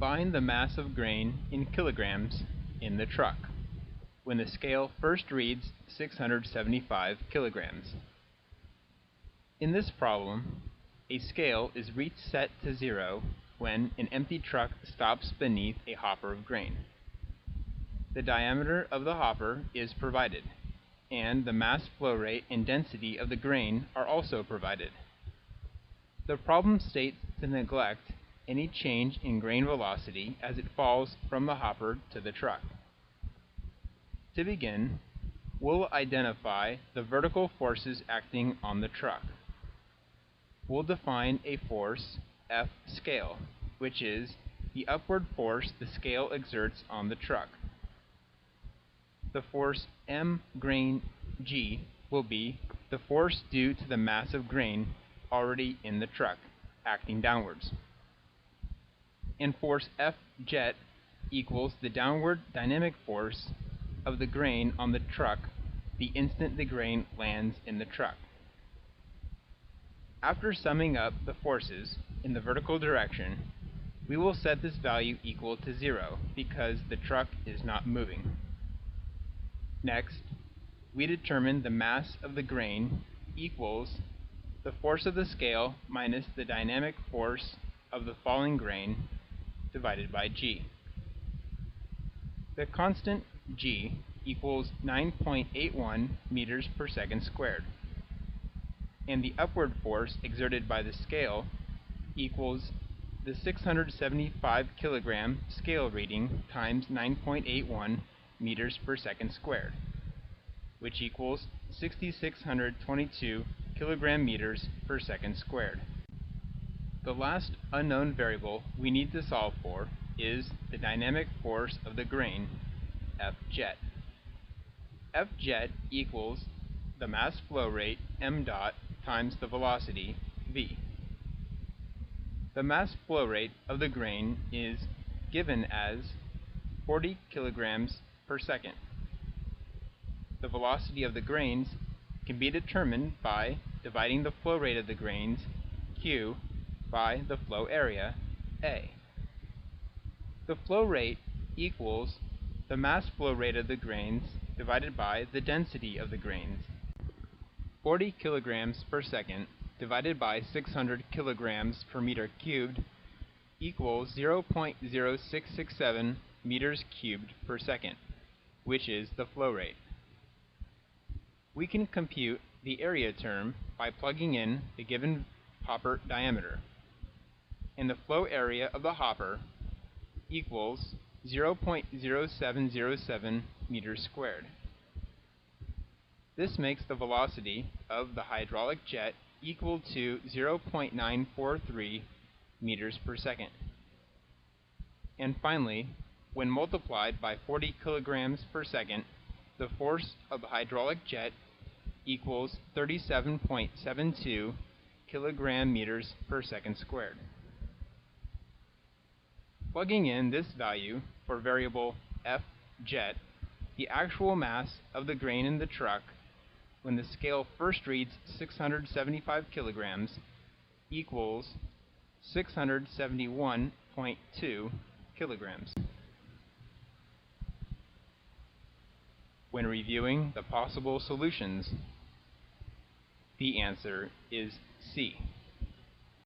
Find the mass of grain in kilograms in the truck when the scale first reads 675 kilograms. In this problem, a scale is reset to 0 when an empty truck stops beneath a hopper of grain. The diameter of the hopper is provided, and the mass flow rate and density of the grain are also provided. The problem states to neglect any change in grain velocity as it falls from the hopper to the truck. To begin, we'll identify the vertical forces acting on the truck. We'll define a force, F scale, which is the upward force the scale exerts on the truck. The force M grain G will be the force due to the mass of grain already in the truck, acting downwards. And force F jet equals the downward dynamic force of the grain on the truck the instant the grain lands in the truck. After summing up the forces in the vertical direction, we will set this value equal to 0 because the truck is not moving. Next, we determine the mass of the grain equals the force of the scale minus the dynamic force of the falling grain divided by G. The constant G equals 9.81 meters per second squared, and the upward force exerted by the scale equals the 675 kilogram scale reading times 9.81 meters per second squared, which equals 6,622 kilogram meters per second squared. The last unknown variable we need to solve for is the dynamic force of the grain, F jet. F jet equals the mass flow rate, m dot, times the velocity, v. The mass flow rate of the grain is given as 40 kilograms per second. The velocity of the grains can be determined by dividing the flow rate of the grains, Q, by the flow area, A. The flow rate equals the mass flow rate of the grains divided by the density of the grains. 40 kilograms per second divided by 600 kilograms per meter cubed equals 0.0667 meters cubed per second, which is the flow rate. We can compute the area term by plugging in the given hopper diameter, and the flow area of the hopper equals 0.0707 meters squared. This makes the velocity of the hydraulic jet equal to 0.943 meters per second. And finally, when multiplied by 40 kilograms per second, the force of the hydraulic jet equals 37.72 kilogram meters per second squared. Plugging in this value for variable F jet, the actual mass of the grain in the truck when the scale first reads 675 kilograms equals 671.2 kilograms. When reviewing the possible solutions, the answer is C.